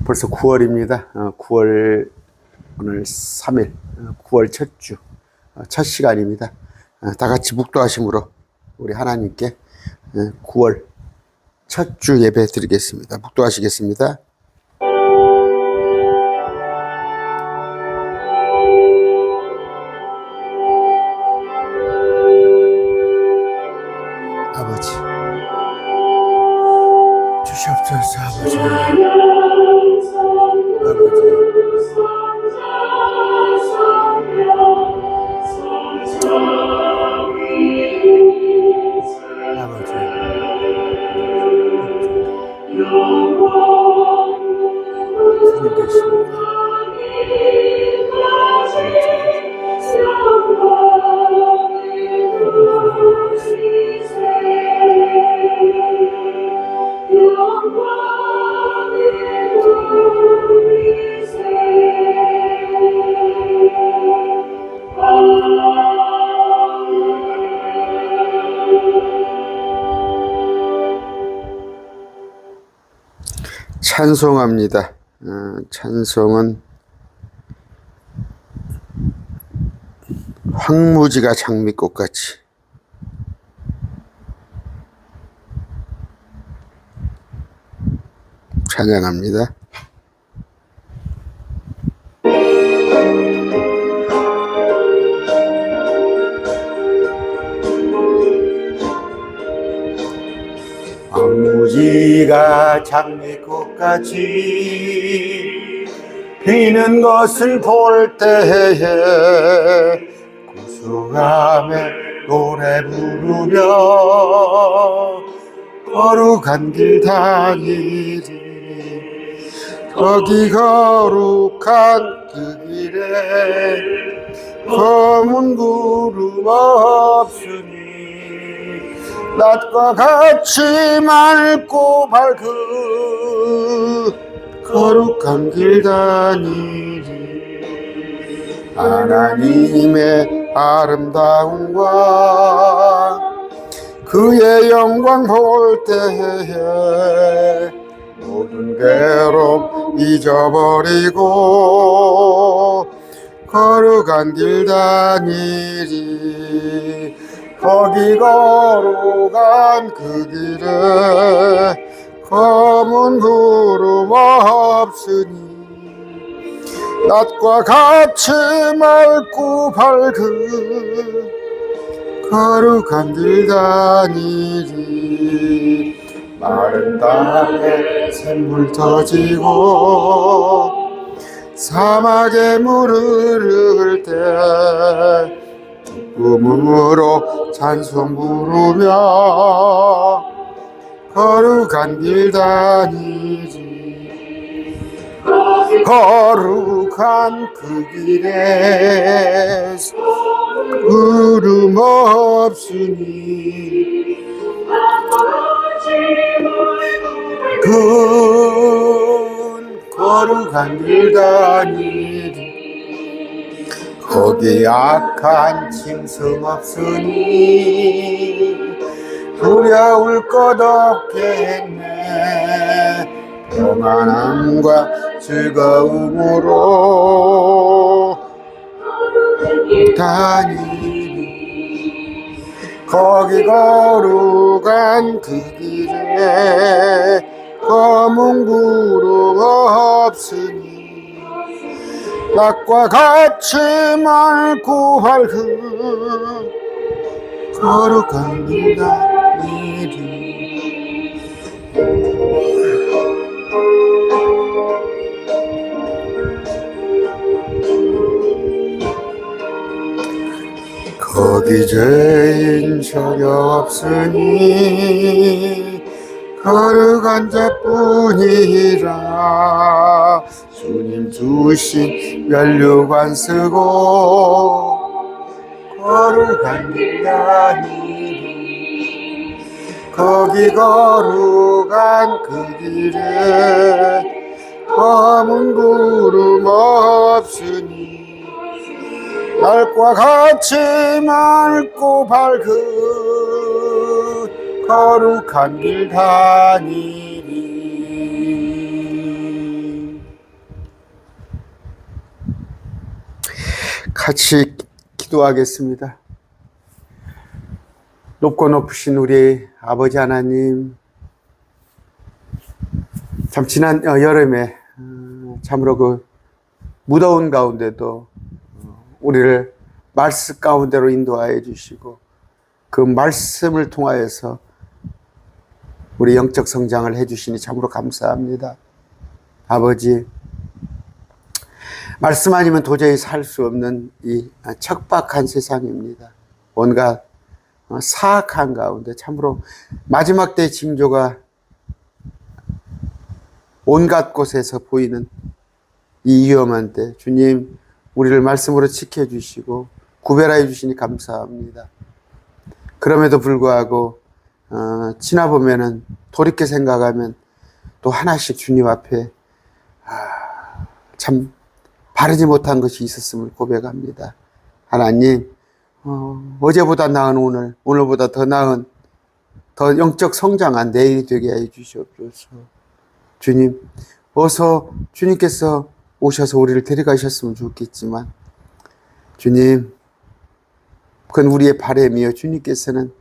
벌써 9월입니다. 9월 오늘 3일, 9월 첫 주, 첫 시간입니다. 다 같이 묵도하심으로 우리 하나님께 9월 첫 주 예배 드리겠습니다. 묵도하시겠습니다. 아버지, 주시옵소서. 아버지, 주님 계십니다. 찬송합니다. 찬송은 황무지가 장미꽃같이. 찬양합니다. 황무지가 장미꽃같이 피는 것을 볼 때에 구수함에 노래 부르며 거룩한 길 다니리. 거기 거룩한 그 길에 검은 구름 없으니 낮과 같이 맑고 밝은 거룩한 길 다니리. 하나님의 아름다움과 그의 영광 볼 때에 모든 괴로움 잊어버리고 거룩한 길 다니리. 거기 거룩한 그 길에 검은 구름 없으니 낮과 같이 맑고 밝은 거룩한 길 다니리. 마른 땅에 샘물 터지고 사막에 물 흐를 때 기쁨으로 찬송 부르며 거룩한 길 다니리. 거룩한 그 길에 구름 없으니 거룩한 길 다니리. 거기 악한 짐승 없으니 두려울 것 없겠네. 평안함과 즐거움으로 다니리. 거기 거룩한 그 길에 검은 구름 없으니 낮과 같이 맑고 밝은 거룩한 길 다니리. 거기 죄인 전혀 없으니 거룩한 자뿐이라. 주님 주신 면류관 쓰고 거룩한 길 다니리. 거기 거룩한 그 길에 검은 구름 없으니 날과 같이 맑고 밝은 거룩한 길 다니리. 같이 기도하겠습니다. 높고 높으신 우리 아버지 하나님, 참 지난 여름에 참으로 그 무더운 가운데도 우리를 말씀 가운데로 인도하여 주시고 그 말씀을 통하여서 우리 영적 성장을 해 주시니 참으로 감사합니다. 아버지, 말씀 아니면 도저히 살 수 없는 이 척박한 세상입니다. 온갖 사악한 가운데 참으로 마지막 때 징조가 온갖 곳에서 보이는 이 위험한 때 주님 우리를 말씀으로 지켜주시고 구별하여 주시니 감사합니다. 그럼에도 불구하고 지나보면은 돌이켜 생각하면 또 하나씩 주님 앞에 참 바르지 못한 것이 있었음을 고백합니다. 하나님, 어제보다 나은 오늘, 오늘보다 더 나은 더 영적 성장한 내일이 되게 해 주시옵소서. 주님, 어서 주님께서 오셔서 우리를 데려가셨으면 좋겠지만 주님, 그건 우리의 바람이요. 주님께서는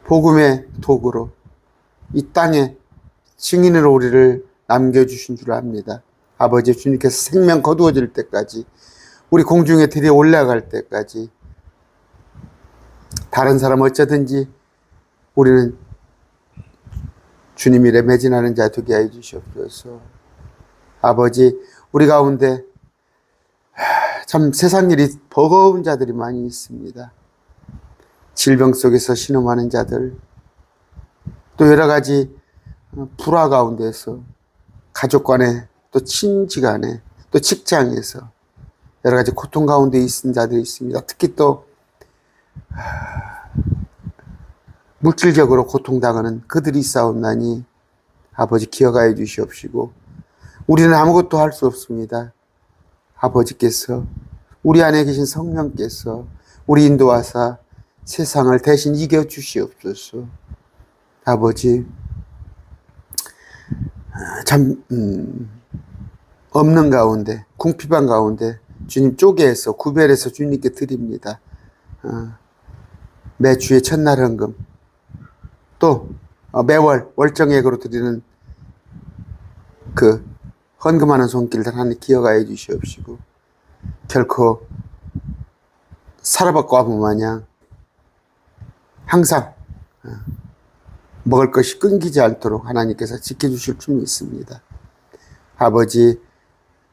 복음의 도구로 이 땅에 증인으로 우리를 남겨주신 줄 압니다. 아버지, 주님께서 생명 거두어질 때까지, 우리 공중에 들이 올라갈 때까지 다른 사람 어쩌든지 우리는 주님 일에 매진하는 자 되게 해 주시옵소서. 아버지, 우리 가운데 참 세상 일이 버거운 자들이 많이 있습니다. 질병 속에서 신음하는 자들, 또 여러 가지 불화 가운데서 가족 간에, 또 친지 간에, 또 직장에서 여러 가지 고통 가운데 있는 자들이 있습니다. 특히 또 물질적으로 고통당하는 그들이 싸움나니 아버지 기억하여 주시옵시고, 우리는 아무것도 할 수 없습니다. 아버지께서, 우리 안에 계신 성령께서 우리 인도하사 세상을 대신 이겨 주시옵소서. 아버지, 참 없는 가운데, 궁핍한 가운데 주님 쪼개서 구별해서 주님께 드립니다. 매주의 첫날 헌금, 또 매월 월정액으로 드리는 그 헌금하는 손길들 하나님 기억하여 주시옵시고, 결코 살아봤고 마냥 항상 먹을 것이 끊기지 않도록 하나님께서 지켜주실 줄 믿습니다. 아버지,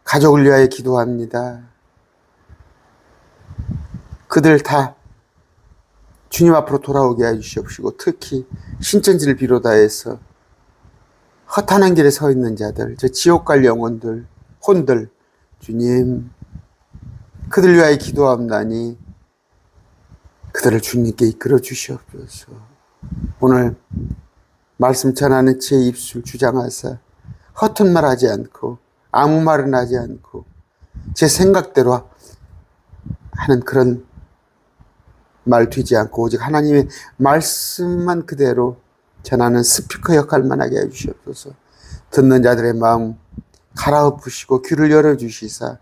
가족을 위하여 기도합니다. 그들 다 주님 앞으로 돌아오게 해주시옵시고, 특히 신천지를 비롯하여서 허탄한 길에 서 있는 자들, 저 지옥 갈 영혼들, 혼들, 주님, 그들 위하여 기도합나니 그들을 주님께 이끌어 주시옵소서. 오늘 말씀 전하는 제 입술 주장하사 허튼 말 하지 않고 아무 말은 하지 않고 제 생각대로 하는 그런 말 되지 않고 오직 하나님의 말씀만 그대로 전하는 스피커 역할만 하게 해주시옵소서. 듣는 자들의 마음 갈아엎으시고 귀를 열어주시사,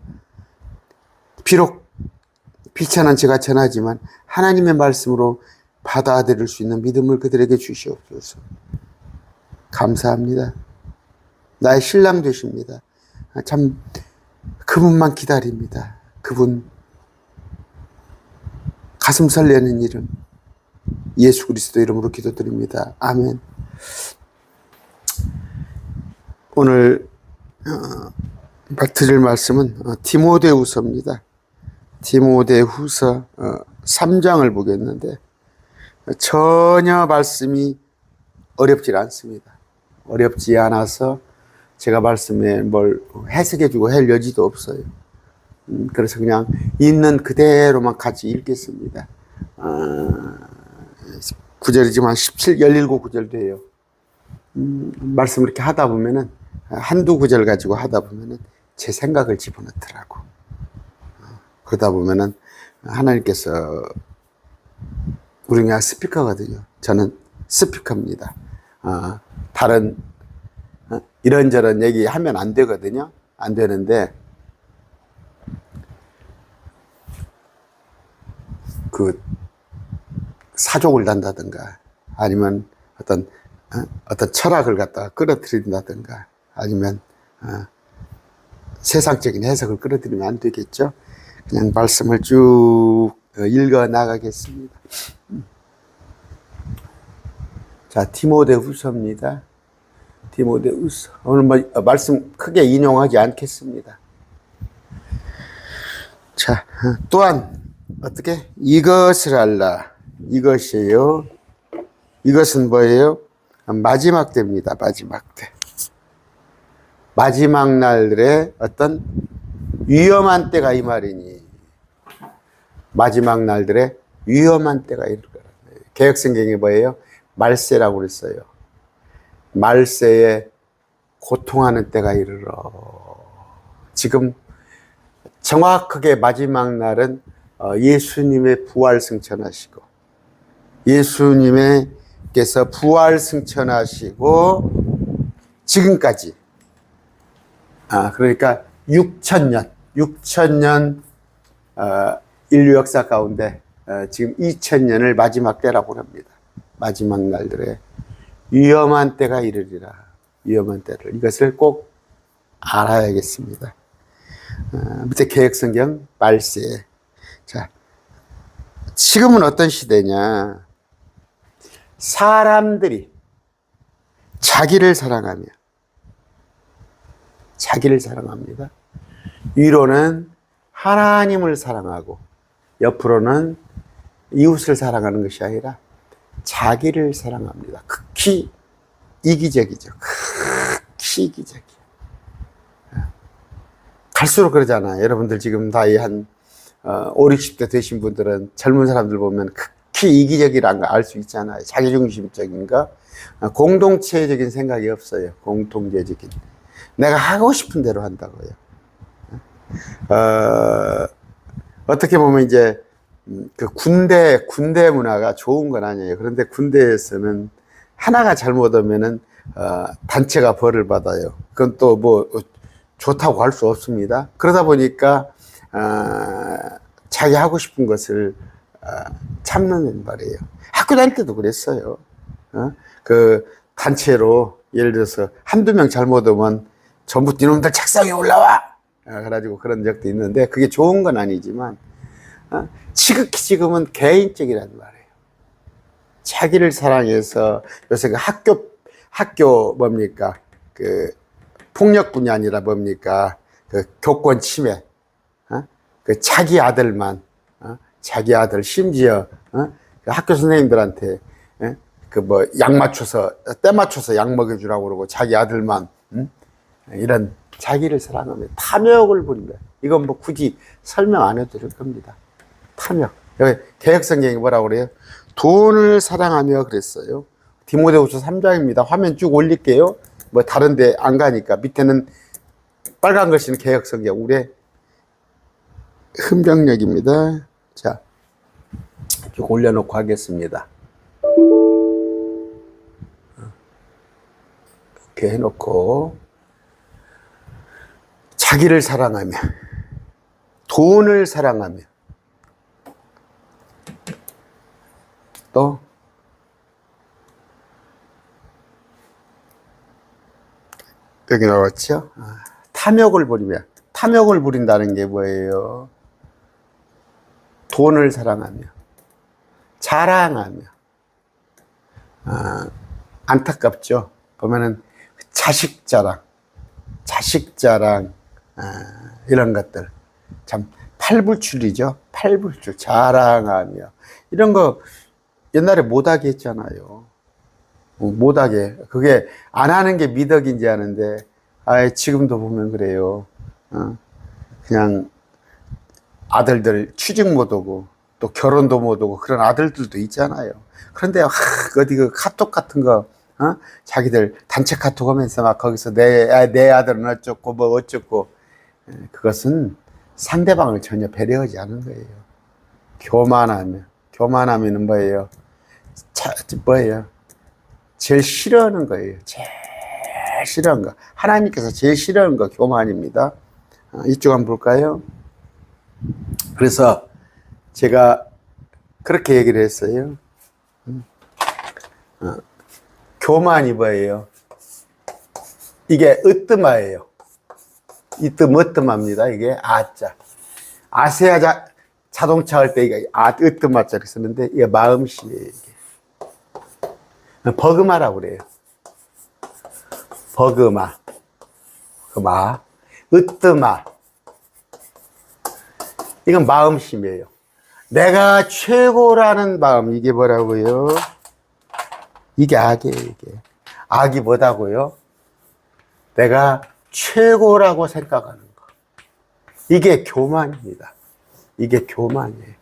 비록 비천한 제가 전하지만 하나님의 말씀으로 받아들일 수 있는 믿음을 그들에게 주시옵소서. 감사합니다. 나의 신랑 되십니다. 참 그분만 기다립니다. 그분 가슴 설레는 이름 예수 그리스도 이름으로 기도드립니다. 아멘. 오늘 드릴 말씀은 디모데후서입니다. 디모데후서 3장을 보겠는데 전혀 말씀이 어렵지 않습니다. 어렵지 않아서 제가 말씀에 뭘 해석해주고 할 여지도 없어요. 그래서 그냥 있는 그대로만 같이 읽겠습니다. 9절이지만 17, 17구절 돼요. 말씀 이렇게 하다 보면은 한두 구절 가지고 하다 보면은 제 생각을 집어넣더라고. 그러다 보면은 하나님께서, 우리 그냥 스피커거든요. 저는 스피커입니다. 다른 이런저런 얘기 하면 안 되거든요. 안 되는데 그 사족을 단다든가 아니면 어떤 철학을 갖다가 끌어들인다든가 아니면 세상적인 해석을 끌어들이면 안 되겠죠. 그냥 말씀을 쭉 읽어 나가겠습니다. 자, 디모데후서입니다. 디모데후서. 오늘 말씀 크게 인용하지 않겠습니다. 자, 또한 어떻게 이것을 알라. 이것이에요. 이것은 뭐예요? 마지막 때입니다. 마지막 때. 마지막 날들의 어떤 위험한 때가 이 말이니. 마지막 날들의 위험한 때가 이럴 거라. 개역성경이 뭐예요? 말세라고 그랬어요. 말세에 고통하는 때가 이르러. 지금 정확하게 마지막 날은 예수님의 부활 승천하시고 예수님께서 부활 승천하시고 지금까지 그러니까 6천년 인류 역사 가운데 지금 2000년을 마지막 때라고 합니다. 마지막 날들에 위험한 때가 이르리라. 위험한 때를 이것을 꼭 알아야겠습니다. 밑에 개역성경 말세. 자, 지금은 어떤 시대냐? 사람들이 자기를 사랑합니다. 위로는 하나님을 사랑하고 옆으로는 이웃을 사랑하는 것이 아니라 자기를 사랑합니다. 극히 이기적이죠. 극히 이기적이에요. 갈수록 그러잖아요. 여러분들 지금 나이 한 5, 60대 되신 분들은 젊은 사람들 보면 극히 이기적이라는 거 알 수 있잖아요. 자기중심적인 거. 공동체적인 생각이 없어요. 공통제적인. 내가 하고 싶은 대로 한다고요. 어떻게 보면 이제 그 군대 문화가 좋은 건 아니에요. 그런데 군대에서는 하나가 잘못하면은 단체가 벌을 받아요. 그건 또 뭐 좋다고 할 수 없습니다. 그러다 보니까 자기 하고 싶은 것을 참는 말이에요. 학교 다닐 때도 그랬어요. 그 단체로 예를 들어서 한두 명 잘못하면 전부 니놈들 책상에 올라와! 그래가지고 그런 적도 있는데 그게 좋은 건 아니지만 지극히 지금은 개인적이란 말이에요. 자기를 사랑해서 요새 그 학교 뭡니까? 그 폭력뿐이 아니라 뭡니까? 그 교권 침해. 그 자기 아들만, 자기 아들 심지어 그 학교 선생님들한테 그 뭐 약 맞춰서 때 맞춰서 약 먹여주라고 그러고 자기 아들만 이런 자기를 사랑하며 탐욕을 부린다. 이건 뭐 굳이 설명 안 해도 될 겁니다. 탐욕. 여기 개역성경이 뭐라고 그래요? 돈을 사랑하며 그랬어요. 디모데후서 3장입니다. 화면 쭉 올릴게요. 뭐 다른데 안 가니까. 밑에는 빨간 글씨는 개역성경. 우리의 흠정력입니다. 자, 쭉 올려놓고 하겠습니다. 이렇게 해놓고 자기를 사랑하며 돈을 사랑하며 또 여기 나왔죠? 탐욕을 부리며. 탐욕을 부린다는 게 뭐예요? 돈을 사랑하며 자랑하며. 안타깝죠? 보면은 자식 자랑 이런 것들 참 팔불출이죠. 팔불출 자랑하며 이런 거 옛날에 못하게 했잖아요. 못하게. 그게 안 하는 게 미덕인지 아는데 지금도 보면 그래요. 그냥 아들들 취직 못하고 또 결혼도 못하고 그런 아들들도 있잖아요. 그런데 어디 그 카톡 같은 거 자기들 단체 카톡 하면서 막 거기서 내 아들은 어쩌고 뭐 어쩌고. 그것은 상대방을 전혀 배려하지 않은 거예요. 교만하면은 뭐예요? 뭐예요? 제일 싫어하는 거예요. 제일 싫어하는 거. 하나님께서 제일 싫어하는 거 교만입니다. 이쪽 한번 볼까요? 그래서 제가 그렇게 얘기를 했어요. 교만이 뭐예요? 이게 으뜸아예요. 으뜸합니다. 이게 아자. 아세아 자동차 할 때 이게 으뜸아자를 쓰는데 이게 마음씨예요. 이게. 버그마라고 그래요. 버그마. 으뜸아. 이건 마음심이에요. 내가 최고라는 마음, 이게 뭐라고요? 이게 악이에요, 이게. 악이 뭐다고요? 내가 최고라고 생각하는 거. 이게 교만입니다. 이게 교만이에요.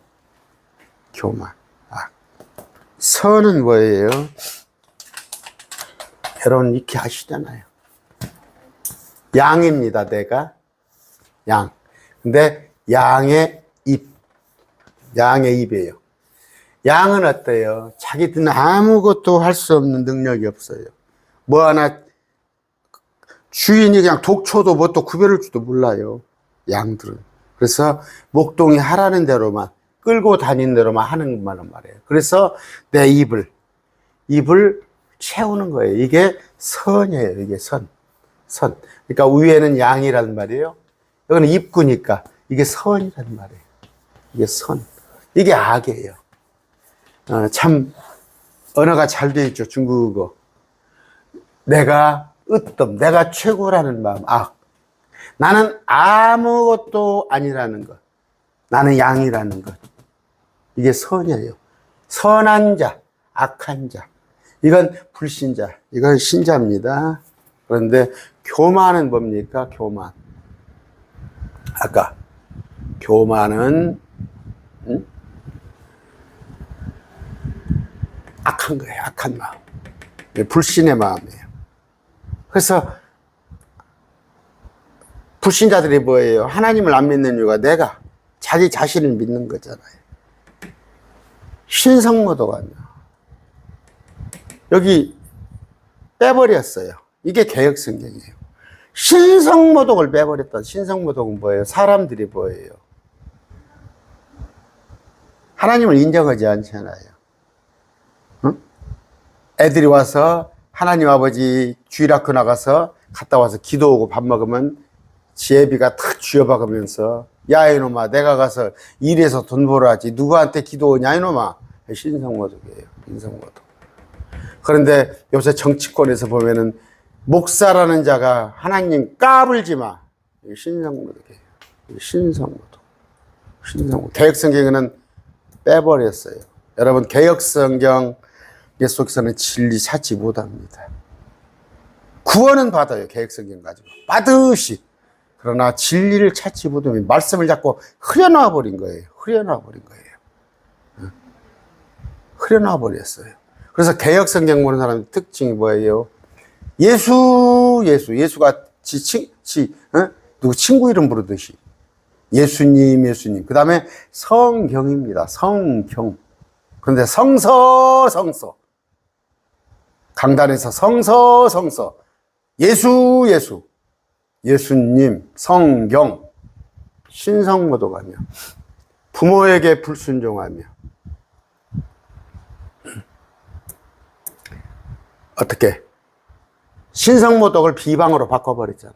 교만. 악. 선은 뭐예요? 여러분, 이렇게 아시잖아요. 양입니다, 내가. 양. 근데 양의 입. 양의 입이에요. 양은 어때요? 자기들은 아무것도 할 수 없는 능력이 없어요. 뭐 하나, 주인이 그냥 독초도 뭣도 구별할 줄도 몰라요. 양들은. 그래서 목동이 하라는 대로만, 끌고 다니는 대로만 하는 것만 말이에요. 그래서 내 입을 채우는 거예요. 이게 선이에요. 이게 선. 그러니까 위에는 양이란 말이에요. 여기는 입구니까 이게 선이란 말이에요. 이게 선. 이게 악이에요. 참 언어가 잘 돼 있죠. 중국어. 내가 내가 최고라는 마음, 악. 나는 아무것도 아니라는 것. 나는 양이라는 것. 이게 선이에요. 선한 자, 악한 자. 이건 불신자, 이건 신자입니다. 그런데 교만은 뭡니까? 교만. 아까 교만은 악한 거예요. 악한 마음. 불신의 마음이에요. 그래서 불신자들이 뭐예요? 하나님을 안 믿는 이유가 내가 자기 자신을 믿는 거잖아요. 신성모독하며 여기 빼버렸어요. 이게 개혁성경이에요. 신성모독을 빼버렸다. 신성모독은 뭐예요? 사람들이 뭐예요? 하나님을 인정하지 않잖아요. 응? 애들이 와서 하나님 아버지 주일학교 나가서 갔다 와서 기도하고 밥 먹으면 지혜비가 탁 쥐어박으면서 야 이놈아 내가 가서 일해서 돈 벌어야지 누구한테 기도하냐 이놈아. 신성모독이에요. 신성모독. 그런데 요새 정치권에서 보면은 목사라는 자가 하나님 까불지 마. 신성모독이에요. 신성모독. 개혁성경에는 빼버렸어요. 여러분 개혁성경 속에서는 진리 찾지 못합니다. 구원은 받아요. 개혁성경 가지고 받으시. 그러나 진리를 찾지 못하면 말씀을 자꾸 흐려놔 버린 거예요. 흐려놔 버렸어요. 그래서 개혁성경 보는 사람의 특징이 뭐예요? 예수가 누구 친구 이름 부르듯이 예수님. 그 다음에 성경입니다. 성경. 그런데 성서. 강단에서 성서. 예수님, 성경. 신성모독하며 부모에게 불순종하며 어떻게? 신성모독을 비방으로 바꿔버렸잖아.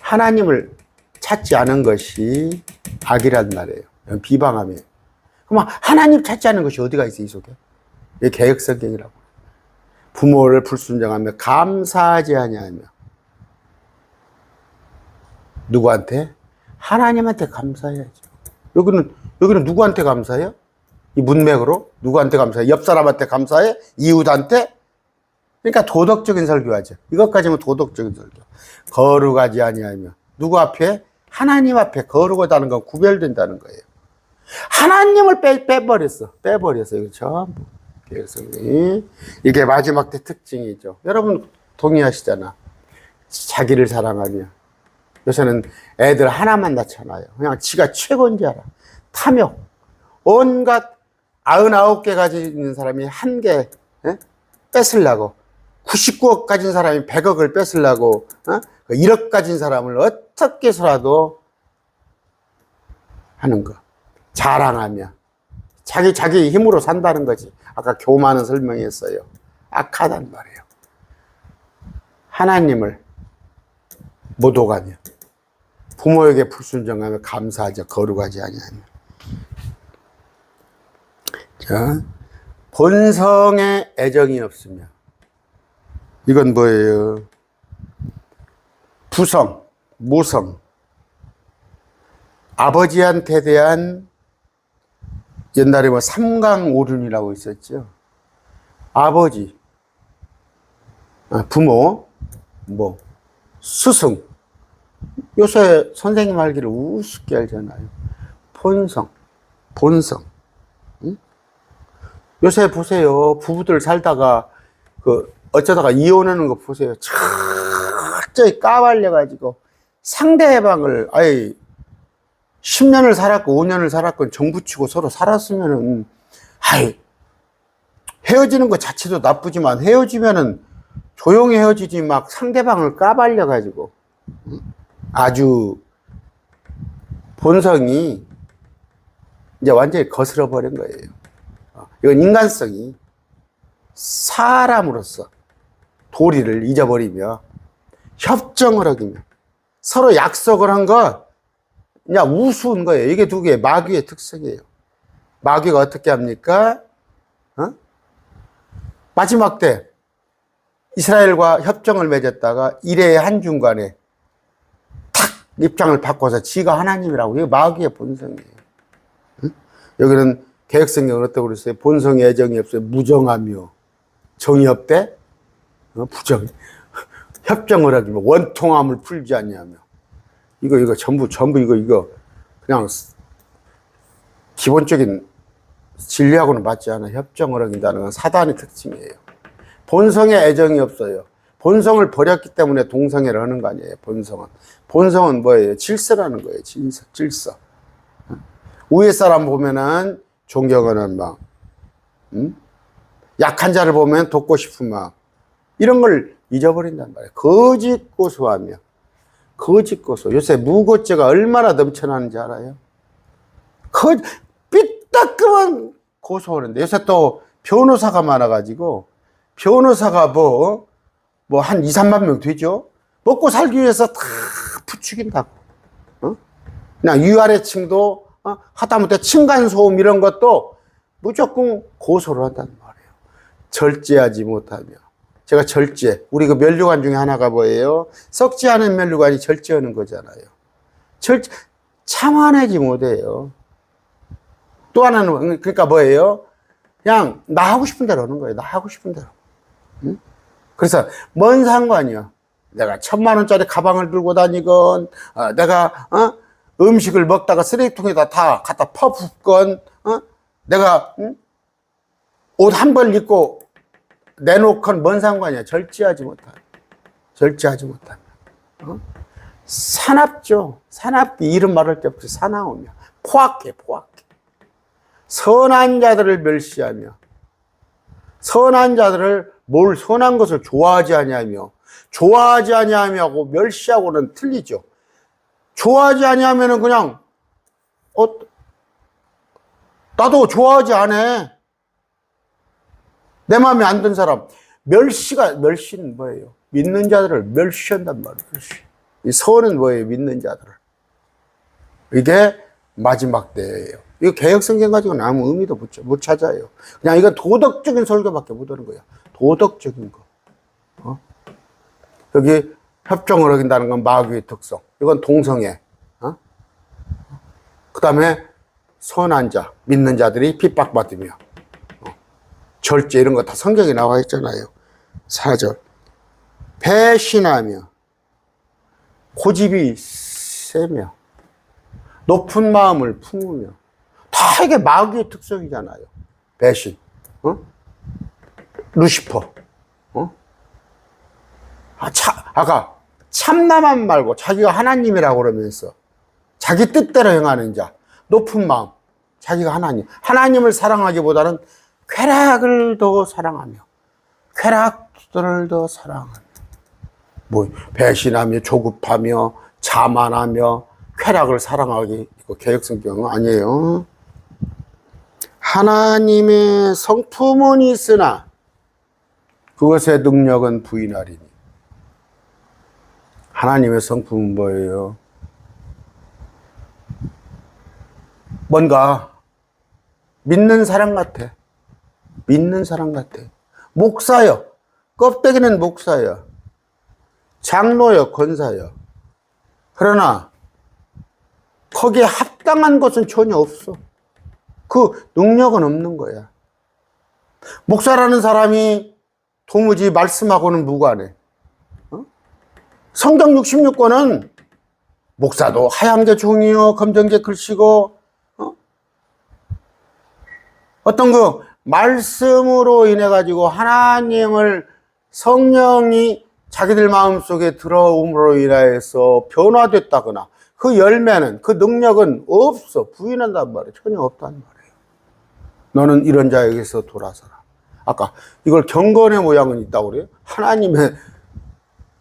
하나님을 찾지 않은 것이 악이란 말이에요. 비방하며. 그럼 하나님 찾지 않은 것이 어디가 있어, 이 속에? 이게 개혁성경이라고. 부모를 불순종하며 감사하지 아니하며. 누구한테? 하나님한테 감사해야죠. 여기는 누구한테 감사해요? 이 문맥으로? 누구한테 감사해? 옆 사람한테 감사해? 이웃한테? 그러니까 도덕적인 설교하죠. 이것까지는 도덕적인 설교. 거룩하지 아니하며. 누구 앞에? 하나님 앞에 거룩하다는 건 구별된다는 거예요. 하나님을 빼버렸어. 이거 전부. 이게 마지막 때 특징이죠. 여러분 동의하시잖아. 자기를 사랑하며. 요새는 애들 하나만 낳잖아요. 그냥 지가 최고인 줄 알아. 탐욕. 온갖 99개 가진 사람이 한 개 뺏으려고. 99억 가진 사람이 100억을 뺏으려고 1억 가진 사람을 어떻게 해서라도 하는 거. 자랑하며 자기 힘으로 산다는 거지. 아까 교만은 설명했어요. 악하단 말이에요. 하나님을 못 오가며 부모에게 불순종하며 감사하자 거룩하지 아니하며. 자, 본성에 애정이 없으며. 이건 뭐예요? 부성, 모성. 아버지한테 대한 옛날에 뭐 삼강오륜이라고 있었죠. 아버지, 부모, 뭐 스승. 요새 선생님 알기를 우습게 알잖아요. 본성. 응? 요새 보세요. 부부들 살다가 어쩌다가 이혼하는 거 보세요. 철저히 까발려가지고 상대방을 10년을 살았고 5년을 살았건 정붙이고 서로 살았으면은 헤어지는 것 자체도 나쁘지만 헤어지면은 조용히 헤어지지 막 상대방을 까발려가지고 아주 본성이 이제 완전히 거스러 버린 거예요. 이건 인간성이 사람으로서 도리를 잊어버리며 협정을 어기며 서로 약속을 한 거 그냥 우스운 거예요. 이게 두 개의 마귀의 특성이에요. 마귀가 어떻게 합니까? 마지막 때 이스라엘과 협정을 맺었다가 일해의 한중간에 탁 입장을 바꿔서 지가 하나님이라고. 이게 마귀의 본성이에요. 여기는 개혁성경은 어떻게 그랬어요? 본성에 애정이 없어요. 무정하며 정이 없대? 부정. 협정을 하기면 원통함을 풀지 않냐며. 이거 전부 이거 그냥 기본적인 진리하고는 맞지 않아. 협정을 어긴다는 건 사단의 특징이에요. 본성에 애정이 없어요. 본성을 버렸기 때문에 동성애를 하는 거 아니에요. 본성은 뭐예요? 질서라는 거예요. 질서. 위에 사람 보면은 존경하는 마음, 약한 자를 보면 돕고 싶은 마음, 이런 걸 잊어버린단 말이에요. 거짓 고소하며. 요새 무고죄가 얼마나 넘쳐나는지 알아요? 삐딱그만 고소하는데 요새 또 변호사가 많아가지고 변호사가 뭐 한 2, 3만 명 되죠? 먹고 살기 위해서 다 부추긴다고. 그냥 위아래층도 하다못해 층간소음 이런 것도 무조건 고소를 한단 말이에요. 절제하지 못하며. 제가 우리 그 면류관 중에 하나가 뭐예요? 썩지 않은 면류관이 절제하는 거잖아요. 참아내지 못해요. 또 하나는, 그러니까 뭐예요? 그냥 나 하고 싶은 대로 하는 거예요. 나 하고 싶은 대로. 응? 그래서 뭔 상관이야. 내가 1,000만 원짜리 가방을 들고 다니건, 내가, 음식을 먹다가 쓰레기통에다 다 갖다 퍼붓건, 내가, 옷 한 벌 입고 내놓건 뭔 상관이야. 절제하지 못하면. 사납죠. 사납기 이름 말할 때 없이 사나우며. 포악해. 선한 자들을 멸시하며. 선한 자들을 선한 것을 좋아하지 아니하며 멸시하고는 틀리죠. 좋아하지 아니하면은 그냥 나도 좋아하지 않아. 내 마음에 안 든 사람. 멸시는 뭐예요? 믿는 자들을 멸시한단 말이에요. 이 선은 뭐예요? 믿는 자들을. 이게 마지막 때예요. 이거 개혁성경 가지고는 아무 의미도 못 찾아요. 그냥 이건 도덕적인 설교밖에 못 하는 거야. 도덕적인 거. 여기 협정을 어긴다는 건 마귀의 특성. 이건 동성애. 그 다음에 선한 자, 믿는 자들이 핍박받으며. 절제 이런 거 다 성경에 나와 있잖아요. 4절. 배신하며 고집이 세며 높은 마음을 품으며. 다 이게 마귀의 특성이잖아요. 배신. 루시퍼. 아까 참나만 말고 자기가 하나님이라고 그러면서 자기 뜻대로 행하는 자. 높은 마음. 자기가 하나님을 사랑하기보다는 쾌락을 더 사랑하며 쾌락들을 더 사랑하며 배신하며 조급하며 자만하며 쾌락을 사랑하기 이거 개혁성경은 아니에요. 하나님의 성품은 있으나 그것의 능력은 부인하리니. 하나님의 성품은 뭐예요? 뭔가 믿는 사람 같아. 믿는 사람 같아. 목사여. 껍데기는 목사여. 장로여, 권사여. 그러나 거기에 합당한 것은 전혀 없어. 그 능력은 없는 거야. 목사라는 사람이 도무지 말씀하고는 무관해. 성경 66권은 목사도 하얀 게 종이요 검정 게 글씨고 어떤 그 말씀으로 인해 가지고 하나님을 성령이 자기들 마음속에 들어옴으로 인하여서 변화됐다거나 그 열매는 그 능력은 없어. 부인한단 말이에요. 전혀 없단 말이에요. 너는 이런 자에게서 돌아서라. 아까 이걸 경건의 모양은 있다고 그래요. 하나님의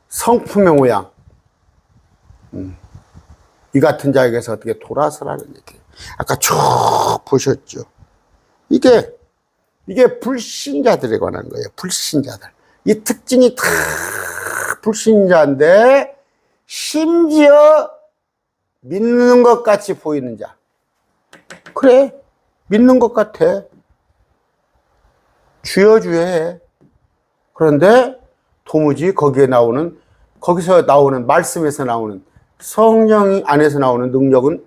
성품의 모양. 이 같은 자에게서 어떻게 돌아서라는 얘기예요. 아까 쭉 보셨죠. 이게 불신자들에 관한 거예요. 불신자들. 이 특징이 다 불신자인데 심지어 믿는 것 같이 보이는 자. 그래, 믿는 것 같아. 주여주여. 그런데 도무지 거기서 나오는 말씀에서 나오는 성령 안에서 나오는 능력은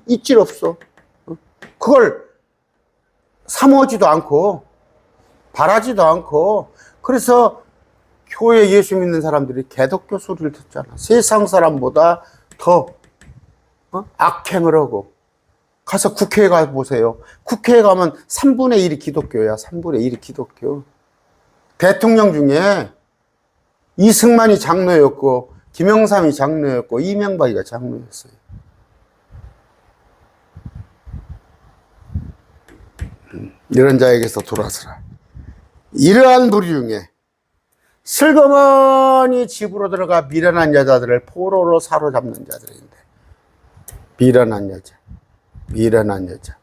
있질 없어. 그걸 사모하지도 않고 바라지도 않고. 그래서 교회 예수 믿는 사람들이 개독교 소리를 듣잖아. 세상 사람보다 더 악행을 하고. 가서 국회에 가 보세요. 국회에 가면 3분의 1이 기독교야. 3분의 1이 기독교. 대통령 중에 이승만이 장로였고 김영삼이 장로였고 이명박이가 장로였어요. 이런 자에게서 돌아서라. 이러한 부류 중에 슬그머니 집으로 들어가 미련한 여자들을 포로로 사로잡는 자들인데. 미련한 여자.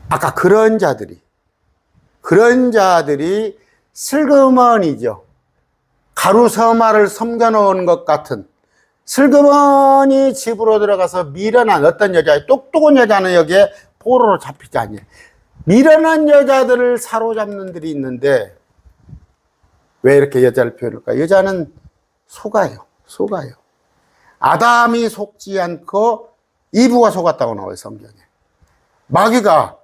아까 그런 자들이 슬그머니죠. 가루서마를 섬겨놓은 것 같은 슬그머니 집으로 들어가서 미련한 어떤 여자, 똑똑한 여자는 여기에 포로로 잡히지 않냐. 미련한 여자들을 사로잡는 들이 있는데 왜 이렇게 여자를 표현할까? 여자는 속아요. 아담이 속지 않고 이브가 속았다고 나와요, 성경에. 마귀가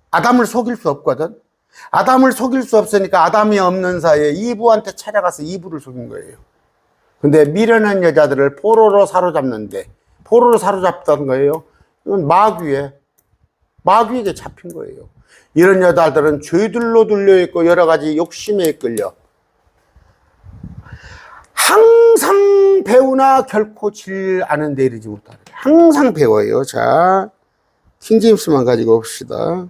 아담을 속일 수 없거든. 아담을 속일 수 없으니까 아담이 없는 사이에 이브한테 찾아가서 이브를 속인 거예요. 근데 미련한 여자들을 포로로 사로잡는데, 포로로 사로잡던 거예요. 이건 마귀에게 잡힌 거예요. 이런 여자들은 죄들로 눌려있고 여러 가지 욕심에 이끌려 항상 배우나 결코 질 않은 데 이르지 못하는. 항상 배워요. 자, 킹제임스만 가지고 봅시다.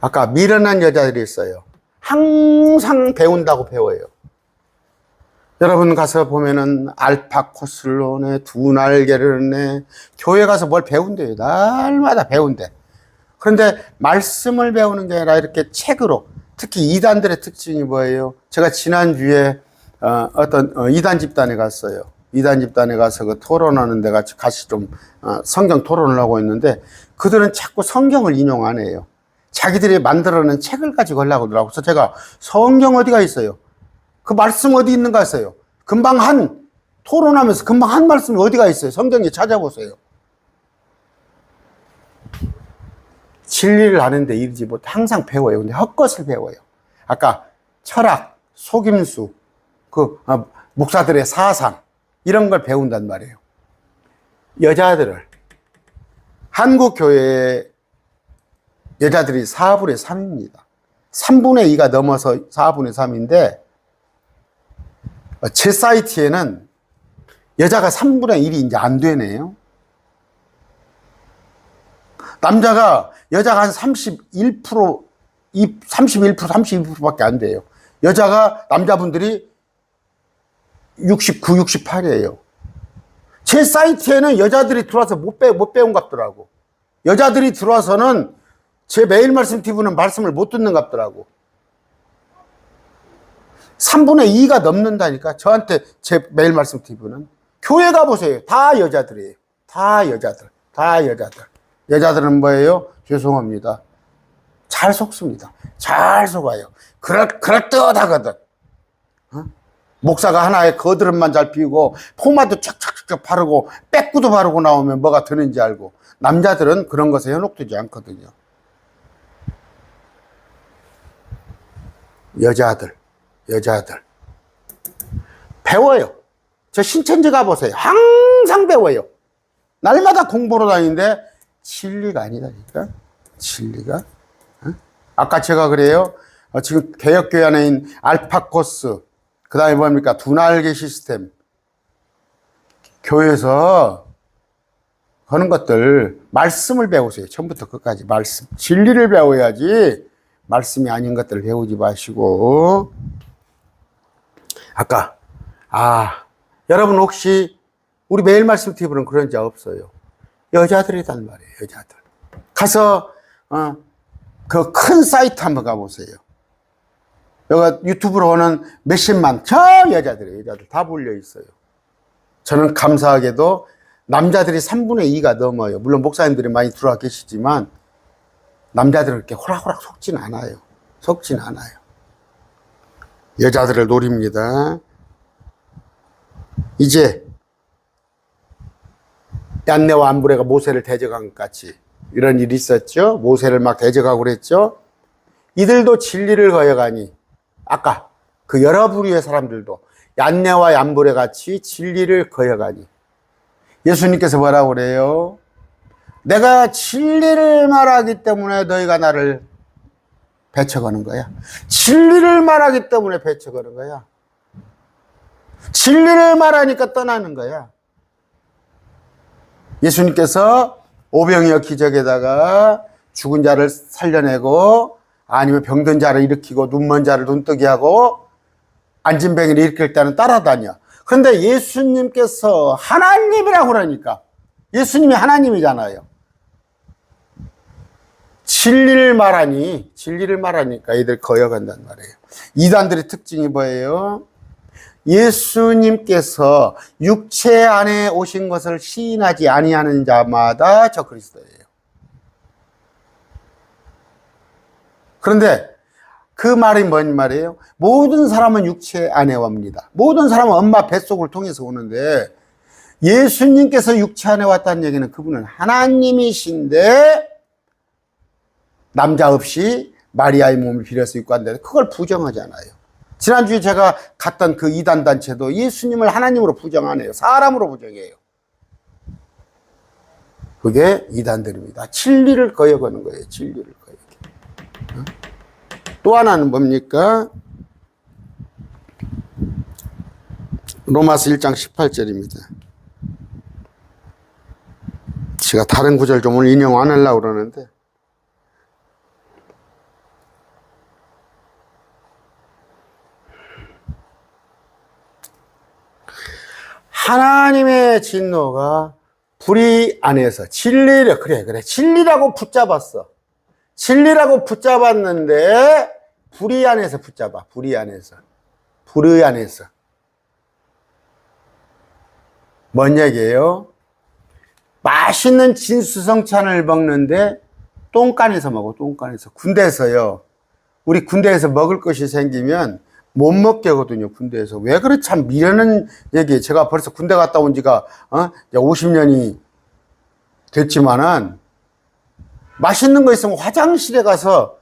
아까 미련한 여자들이 있어요. 항상 배운다고 배워요. 여러분 가서 보면은 알파 코스를 내, 두 날개를 내. 교회 가서 뭘 배운대요. 날마다 배운대. 그런데 말씀을 배우는 게 아니라 이렇게 책으로, 특히 이단들의 특징이 뭐예요? 제가 지난주에 어떤 이단 집단에 갔어요. 이단 집단에 가서 그 토론하는 데 같이 좀 성경 토론을 하고 있는데 그들은 자꾸 성경을 인용 안 해요. 자기들이 만들어낸 책을 가지고 하려고 하더라고요. 그래서 제가 성경 어디가 있어요? 그 말씀 어디 있는가 했어요. 토론하면서 금방 한 말씀이 어디가 있어요? 성경에 찾아보세요. 진리를 아는데 이르지 못해. 항상 배워요. 근데 헛것을 배워요. 아까 철학, 속임수, 목사들의 사상, 이런 걸 배운단 말이에요. 여자들을, 한국 교회의 여자들이 4분의 3입니다. 3분의 2가 넘어서 4분의 3인데, 제 사이트에는 여자가 3분의 1이 이제 안 되네요. 여자가 한 31%, 32%밖에 안 돼요. 남자분들이 69, 68이에요. 제 사이트에는 여자들이 들어와서 못 배운 갑더라고. 여자들이 들어와서는 제 매일 말씀 TV는 말씀을 못 듣는 갑더라고. 3분의 2가 넘는다니까. 저한테 제 매일 말씀 TV는. 교회 가보세요. 다 여자들이에요. 다 여자들. 여자들은 뭐예요? 죄송합니다. 잘 속습니다. 잘 속아요. 그럴듯하거든. 목사가 하나에 거드름만 잘 피우고 포마도 쫙쫙쫙 바르고 빼꾸도 바르고 나오면 뭐가 드는지 알고. 남자들은 그런 것에 현혹되지 않거든요. 여자들 배워요. 저 신천지 가보세요. 항상 배워요. 날마다 공부로 다니는데 진리가 아니다니까. 진리가. 아까 제가 그래요. 지금 개혁교회 안에 있는 알파코스, 그 다음에 뭡니까? 두날개 시스템. 교회에서 하는 것들, 말씀을 배우세요. 처음부터 끝까지 말씀. 진리를 배워야지 말씀이 아닌 것들을 배우지 마시고. 아까, 여러분 혹시 우리 매일 말씀 TV는 그런 자 없어요. 여자들이란 말이에요. 여자들. 가서 그 큰 사이트 한번 가보세요. 여기 유튜브로 오는 몇십만 저 여자들 다 몰려 있어요. 저는 감사하게도 남자들이 3분의 2가 넘어요. 물론 목사님들이 많이 들어와 계시지만 남자들은 그렇게 호락호락 속진 않아요. 여자들을 노립니다. 이제 얀네와 안브레가 모세를 대적한 것 같이 이런 일이 있었죠. 모세를 막 대적하고 그랬죠. 이들도 진리를 거역하니 아까 그 여러 부류의 사람들도 얀네와 얀브레 같이 진리를 거역하니 예수님께서 뭐라고 그래요? 내가 진리를 말하기 때문에 너희가 나를 배척하는 거야. 진리를 말하기 때문에 배척하는 거야. 진리를 말하니까 떠나는 거야. 예수님께서 오병이어 기적에다가 죽은 자를 살려내고 아니면 병든 자를 일으키고 눈먼 자를 눈뜨게 하고 안진뱅이를 일으킬 때는 따라다녀. 그런데 예수님께서 하나님이라고 그러니까 예수님이 하나님이잖아요. 진리를 말하니까 이들 거역한단 말이에요. 이단들의 특징이 뭐예요? 예수님께서 육체 안에 오신 것을 시인하지 아니하는 자마다 저 그리스도예요. 그런데 그 말이 뭔 말이에요? 모든 사람은 육체 안에 옵니다. 모든 사람은 엄마 뱃속을 통해서 오는데 예수님께서 육체 안에 왔다는 얘기는 그분은 하나님이신데 남자 없이 마리아의 몸을 빌어서 입고 왔는데 그걸 부정하잖아요. 지난주에 제가 갔던 그 이단 단체도 예수님을 하나님으로 부정 안 해요. 사람으로 부정해요. 그게 이단들입니다. 진리를 거역하는 거예요. 진리를 거역해. 또 하나는 뭡니까? 로마서 1장 18절입니다. 제가 다른 구절 좀 오늘 인용 안 하려고 그러는데 하나님의 진노가 불의 안에서 진리를 그래 진리라고 붙잡았어. 진리라고 붙잡았는데 불의 안에서 붙잡아. 불의 안에서 뭔 얘기예요? 맛있는 진수성찬을 먹는데 똥간에서 먹어. 똥간에서. 군대에서요. 우리 군대에서 먹을 것이 생기면 못 먹게 하거든요, 군대에서. 왜 그래 참 미련한 얘기. 제가 벌써 군대 갔다 온 지가 50년이 됐지만은 맛있는 거 있으면 화장실에 가서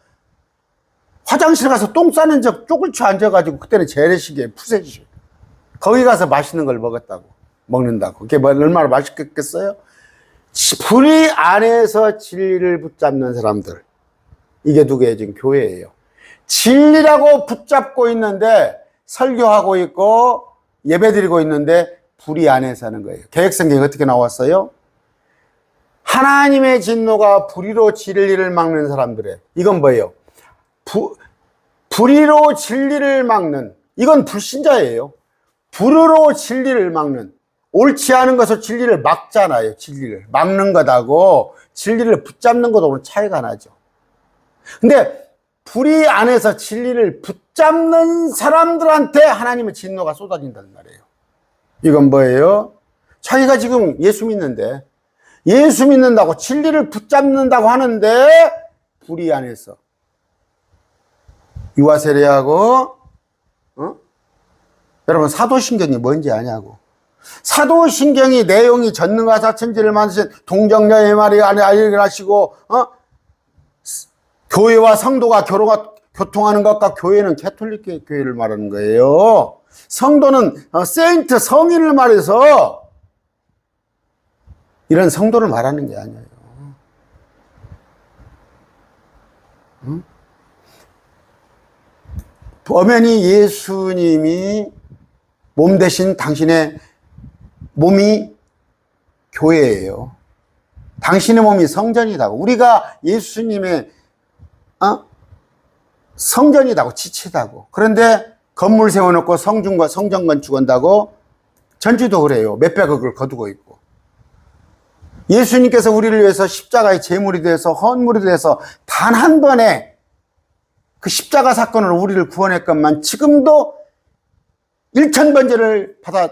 똥 싸는 적 쪼글쳐 앉아가지고 그때는 재래식이에요, 푸세식. 거기 가서 맛있는 걸 먹는다고. 그게 얼마나 맛있겠어요? 불의 안에서 진리를 붙잡는 사람들. 이게 누구예요? 지금 교회예요. 진리라고 붙잡고 있는데 설교하고 있고 예배드리고 있는데 불의 안에서 하는 거예요. 개혁성경에 어떻게 나왔어요? 하나님의 진노가 불의로 진리를 막는 사람들의 이건 뭐예요? 불의로 진리를 막는, 이건 불신자예요. 불의로 진리를 막는, 옳지 않은 것을 진리를 막잖아요. 진리를 막는 것하고 진리를 붙잡는 것하고는 차이가 나죠. 근데 불의 안에서 진리를 붙잡는 사람들한테 하나님의 진노가 쏟아진다는 말이에요. 이건 뭐예요? 자기가 지금 예수 믿는데, 예수 믿는다고 진리를 붙잡는다고 하는데 불의 안에서 유아세례하고 여러분 사도신경이 뭔지 아냐고. 사도신경이 내용이 전능과 사천지를 만드신 동정녀의 말이 알게 하시고 교회와 성도가 교통하는 것과 교회는 캐톨릭 교회를 말하는 거예요. 성도는 세인트 성인을 말해서 이런 성도를 말하는 게 아니에요. 엄연히 예수님이 몸 대신 당신의 몸이 교회예요. 당신의 몸이 성전이다고. 우리가 예수님의 성전이다고, 지체다고. 그런데 건물 세워놓고 성전 건축한다고. 전주도 그래요. 몇백억을 거두고 있고. 예수님께서 우리를 위해서 십자가의 제물이 돼서 헌물이 돼서 단 한 번에 그 십자가 사건으로 우리를 구원했건만 지금도 1000번째를 받아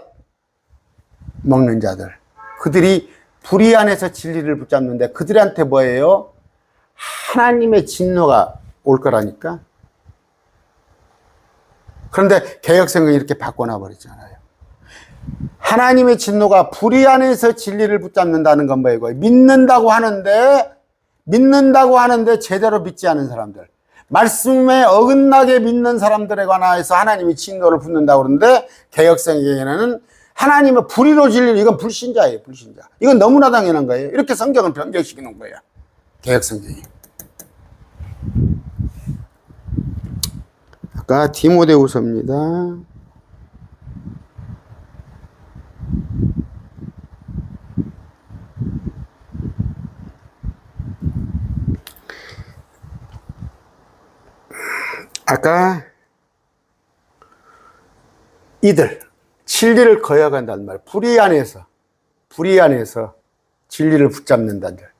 먹는 자들, 그들이 불의 안에서 진리를 붙잡는데 그들한테 뭐예요? 하나님의 진노가 올 거라니까. 그런데 개혁성을 이렇게 바꿔놔 버리잖아요. 하나님의 진노가 불의 안에서 진리를 붙잡는다는 건 뭐예요? 믿는다고 하는데 제대로 믿지 않은 사람들, 말씀에 어긋나게 믿는 사람들에 관해서 하나님이 진노를 붓는다고 그러는데, 개혁성에게는 하나님의 불의로 진리를, 이건 불신자예요. 불신자. 이건 너무나 당연한 거예요. 이렇게 성경을 변경시키는 거예요. 개혁성경이. 아까 디모데후서입니다. 아까 이들 진리를 거역한다는 말, 불의 안에서 진리를 붙잡는다는 말.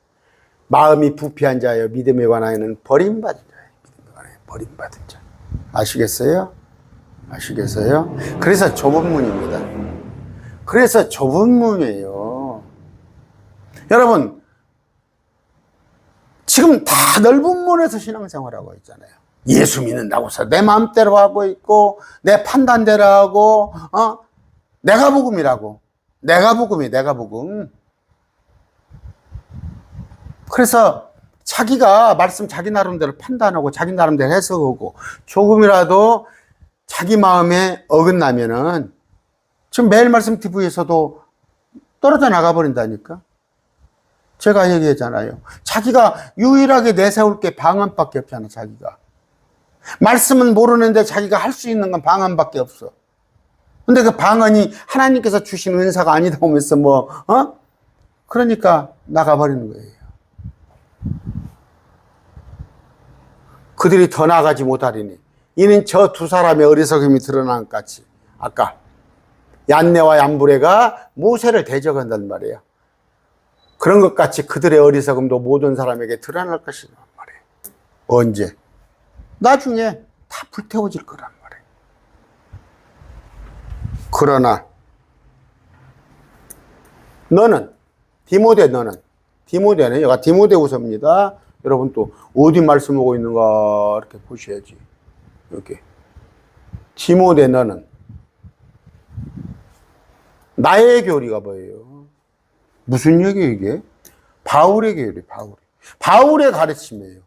마음이 부패한 자여 믿음에 관하여는 버림받은 자예요. 믿음에 관하여 버림받은 자. 아시겠어요? 그래서 좁은 문입니다. 그래서 좁은 문이에요. 여러분, 지금 다 넓은 문에서 신앙생활하고 있잖아요. 예수 믿는다고 해서 내 마음대로 하고 있고, 내 판단대로 하고, 내가 복음이라고. 내가 복음. 그래서 자기가 말씀 자기 나름대로 판단하고 자기 나름대로 해석하고 조금이라도 자기 마음에 어긋나면은 지금 매일 말씀 TV에서도 떨어져 나가버린다니까. 제가 얘기했잖아요. 자기가 유일하게 내세울 게 방언밖에 없잖아, 자기가. 말씀은 모르는데 자기가 할 수 있는 건 방언밖에 없어. 근데 그 방언이 하나님께서 주신 은사가 아니다 보면서 그러니까 나가버리는 거예요. 그들이 더 나가지 못하리니 이는 저 두 사람의 어리석음이 드러난 것 같이, 아까 얀네와 얀브레가 모세를 대적한단 말이에요. 그런 것 같이 그들의 어리석음도 모든 사람에게 드러날 것이란 말이에요. 언제? 나중에 다 불태워질 거란 말이에요. 그러나 너는, 디모데는 여가 디모데후서입니다. 여러분 또 어디 말씀하고 있는가 이렇게 보셔야지. 이렇게 디모데 너는, 나의 교리가 뭐예요? 무슨 얘기예요 이게? 바울의 교리, 바울의 가르침이에요.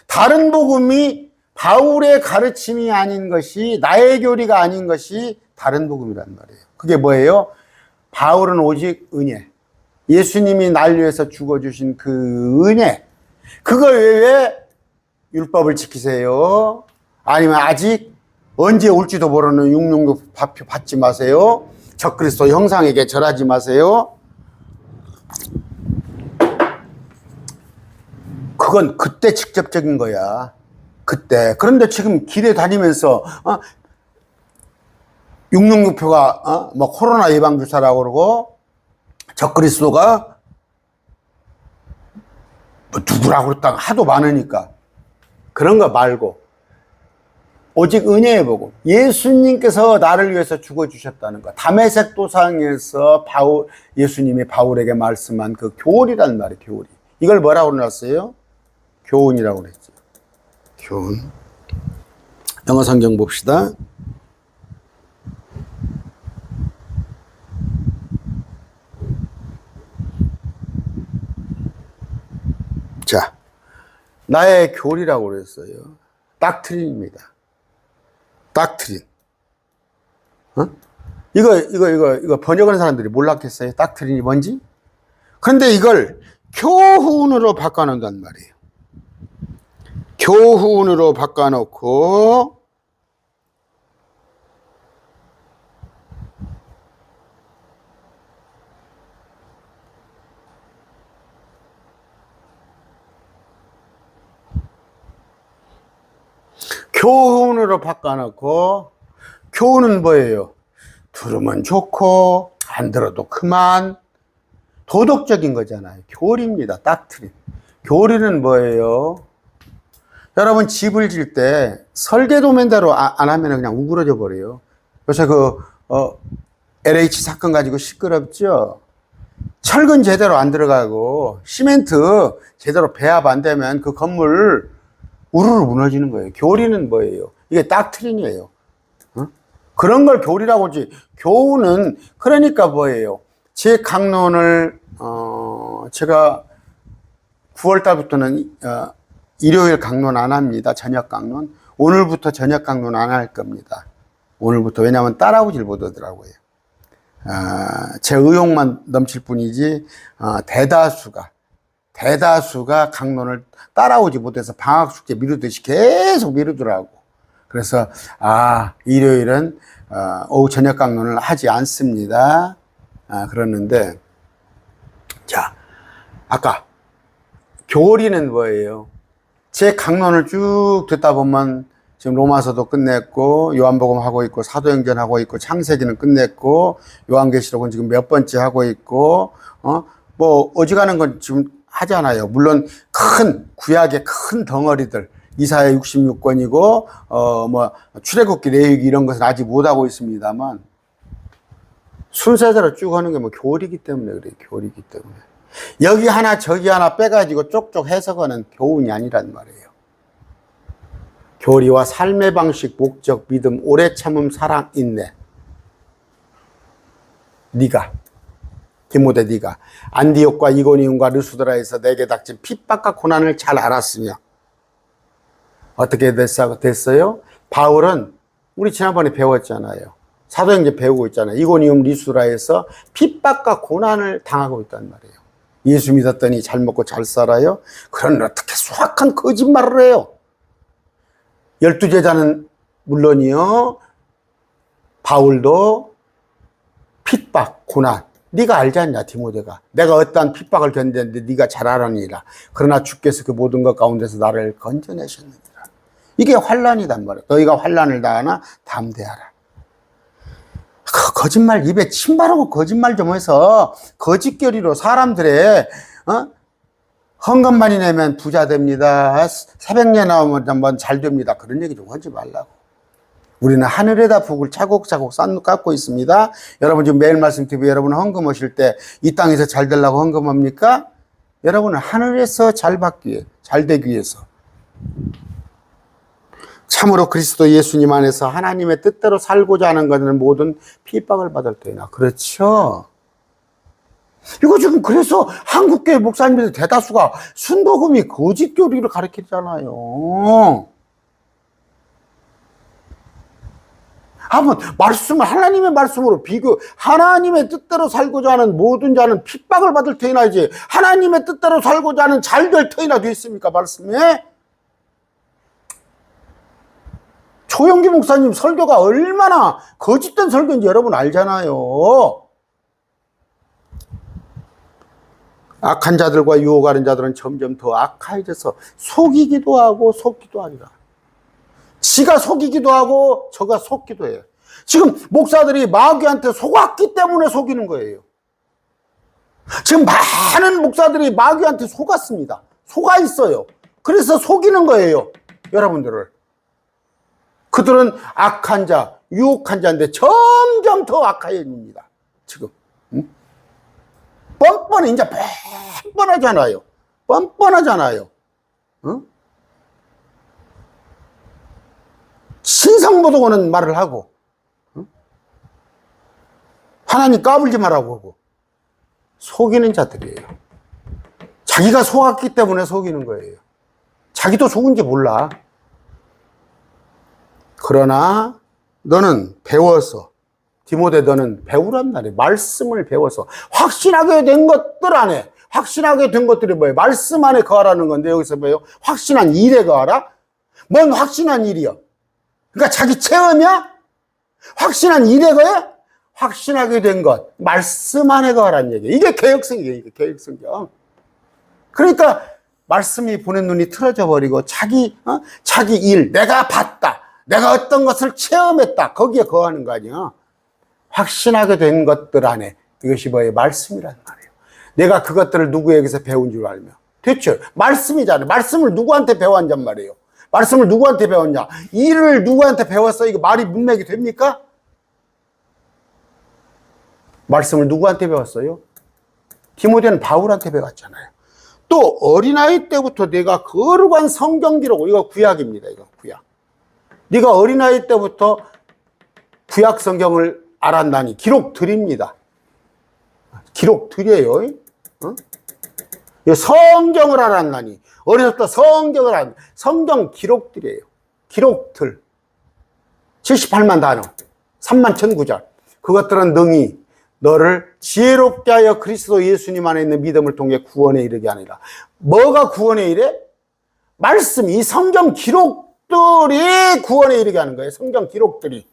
다른 복음이 바울의 가르침이 아닌 것이, 나의 교리가 아닌 것이 다른 복음이란 말이에요. 그게 뭐예요? 바울은 오직 은혜, 예수님이 날 위해서 죽어주신 그 은혜, 그거 외에 율법을 지키세요, 아니면 아직 언제 올지도 모르는 육룡도 받지 마세요, 적그리스도 형상에게 절하지 마세요. 그건 그때 직접적인 거야. 그때. 그런데 지금 길에 다니면서 666표가 뭐 코로나 예방 주사라고 그러고 적그리스도가 뭐 누구라고 그랬다가 하도 많으니까 그런 거 말고 오직 은혜의 복음, 예수님께서 나를 위해서 죽어주셨다는 것. 다메섹 도상에서 예수님이 바울에게 말씀한 그 교훈이란 말이에요. 교훈. 이걸 뭐라고 그랬어요? 교훈이라고 그랬죠. 교훈. 영어 성경 봅시다. 자, 나의 교리라고 그랬어요. 닥트린입니다. 닥트린. 이거 번역하는 사람들이 몰랐겠어요? 닥트린이 뭔지? 그런데 이걸 교훈으로 바꿔놓는단 말이에요. 교훈으로 바꿔놓고, 교훈은 뭐예요? 들으면 좋고 안 들어도 그만. 도덕적인 거잖아요. 교리입니다. 닥트린. 교리는 뭐예요? 여러분 집을 질 때 설계도면대로 안 하면 그냥 우그러져 버려요. 요새 LH 사건 가지고 시끄럽죠? 철근 제대로 안 들어가고 시멘트 제대로 배합 안 되면 그 건물 우르르 무너지는 거예요. 교리는 뭐예요? 이게 닥트린이에요. 그런 걸 교리라고 하지. 교훈은 그러니까 뭐예요? 제 강론을 제가 9월 달부터는 일요일 강론 안 합니다. 저녁 강론. 오늘부터 저녁 강론 안 할 겁니다. 오늘부터. 왜냐하면 따라오질 못하더라고요. 제 의욕만 넘칠 뿐이지 대다수가 강론을 따라오지 못해서 방학 숙제 미루듯이 계속 미루더라고. 그래서 일요일은 오후 저녁 강론을 하지 않습니다. 그러는데, 자, 아까 교리는 뭐예요? 제 강론을 쭉 듣다 보면 지금 로마서도 끝냈고 요한복음 하고 있고 사도행전 하고 있고 창세기는 끝냈고 요한계시록은 지금 몇 번째 하고 있고 뭐 어지간한 건 지금 하잖아요. 물론 큰 구약의 큰 덩어리들 이사야 66권이고 뭐 출애굽기 레위기 이런 것은 아직 못 하고 있습니다만 순서대로 쭉 하는 게 뭐 교리이기 때문에 그래요. 교리이기 때문에 여기 하나 저기 하나 빼가지고 쪽쪽 해석하는 교훈이 아니란 말이에요. 교리와 삶의 방식, 목적, 믿음, 오래 참음, 사랑, 인내. 디모데 네가 안디옥과 이고니움과 르수드라에서 내게 닥친 핍박과 고난을 잘 알았으며 어떻게 됐어요? 바울은 우리 지난번에 배웠잖아요. 사도행전 배우고 있잖아요. 이고니움 리수드라에서 핍박과 고난을 당하고 있단 말이에요. 예수 믿었더니 잘 먹고 잘 살아요? 그런 어떻게 수확한 거짓말을 해요? 12제자는 물론이요. 바울도 핍박, 고난. 네가 알지 않냐, 디모데가. 내가 어떠한 핍박을 견뎠는데 네가 잘 알았니라. 그러나 주께서 그 모든 것 가운데서 나를 건져내셨느니라. 이게 환난이단 말이야. 너희가 환난을 당하나 담대하라. 거짓말 입에 침 바르고 거짓말 좀 해서 거짓교리로 사람들의 헌금 많이 내면 부자 됩니다. 새벽에 나오면 한번 잘 됩니다. 그런 얘기 좀 하지 말라고. 우리는 하늘에다 북을 차곡차곡 쌓고 있습니다. 여러분 지금 매일 말씀 TV 여러분 헌금 하실 때 이 땅에서 잘 되려고 헌금합니까? 여러분은 하늘에서 잘 받기 위해, 잘 되기 위해서. 참으로 그리스도 예수님 안에서 하나님의 뜻대로 살고자 하는 것은 모든 핍박을 받을 터이나. 그렇죠? 이거 지금 그래서 한국교회 목사님들 대다수가 순복음이 거짓 교리를 가르치잖아요. 한번 말씀을 하나님의 말씀으로 하나님의 뜻대로 살고자 하는 모든 자는 핍박을 받을 터이나지 하나님의 뜻대로 살고자 하는 잘 될 터이나 되어 있습니까? 말씀에? 조영기 목사님 설교가 얼마나 거짓된 설교인지 여러분 알잖아요. 악한 자들과 유혹하는 자들은 점점 더 악해져서 속이기도 하고 속기도 하리라. 지가 속이기도 하고 저가 속기도 해요. 지금 목사들이 마귀한테 속았기 때문에 속이는 거예요. 지금 많은 목사들이 마귀한테 속았습니다. 속아 있어요. 그래서 속이는 거예요. 여러분들을. 그들은 악한 자, 유혹한 자인데 점점 더 악해집니다. 지금. 뻔뻔해. 이제 뻔뻔하잖아요. 뻔뻔하잖아요. 응? 신성모독 오는 말을 하고, 응? 하나님 까불지 말라고 하고, 속이는 자들이에요. 자기가 속았기 때문에 속이는 거예요. 자기도 속은지 몰라. 그러나 너는 배워서, 디모데 너는 배우란 말이에요. 말씀을 배워서 확신하게 된 것들 안에, 확신하게 된 것들이 뭐예요? 말씀 안에 거하라는 건데, 여기서 뭐예요? 확신한 일에 거하라? 뭔 확신한 일이요? 그러니까 자기 체험이야? 확신한 일에 거해? 확신하게 된 것, 말씀 안에 거하라는 얘기예요. 이게 개혁성이에요. 이게 개혁성경. 그러니까 말씀이 보는 눈이 틀어져 버리고 자기 일, 내가 봤다, 내가 어떤 것을 체험했다, 거기에 거하는 거 아니야. 확신하게 된 것들 안에, 이것이 뭐예요? 말씀이란 말이에요. 내가 그것들을 누구에게서 배운 줄 알며. 됐죠? 말씀이잖아요. 말씀을 누구한테 배웠냔 말이에요. 말씀을 누구한테 배웠냐? 일을 누구한테 배웠어? 이거 말이 문맥이 됩니까? 말씀을 누구한테 배웠어요? 디모데는 바울한테 배웠잖아요. 또 어린아이 때부터 내가 거룩한 성경 기록, 이거 구약입니다. 이거 구약. 네가 어린아이 때부터 구약 성경을 알았나니, 기록들입니다. 기록들이에요. 어? 성경을 알았나니, 어렸을 때 성경을 알았나니, 성경 기록들이에요. 기록들. 78만 단어, 3만 1009절. 그것들은 능히 너를 지혜롭게 하여 그리스도 예수님 안에 있는 믿음을 통해 구원에 이르게 하니라. 뭐가 구원에 이래? 말씀, 이 성경 기록들이 구원에 이르게 하는 거예요. 성경 기록들이.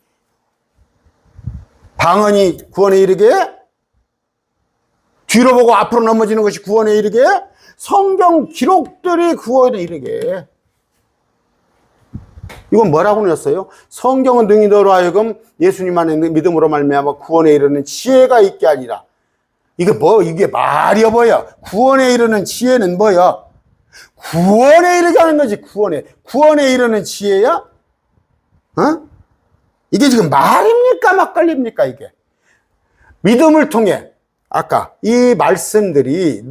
방언이 구원에 이르게 해? 뒤로 보고 앞으로 넘어지는 것이 구원에 이르게 해? 성경 기록들이 구원에 이르게 해. 이건 뭐라고 넣었어요? 성경은 능히 너로 하여금 예수님 안에 믿음으로 말미암아 구원에 이르는 지혜가 있게 하니라. 이게 이게 말이여 뭐야? 구원에 이르는 지혜는 뭐야? 구원에 이르게 하는 거지. 구원에 이르는 지혜야? 어? 이게 지금 말입니까? 막걸리입니까? 이게 믿음을 통해, 아까 이 말씀들이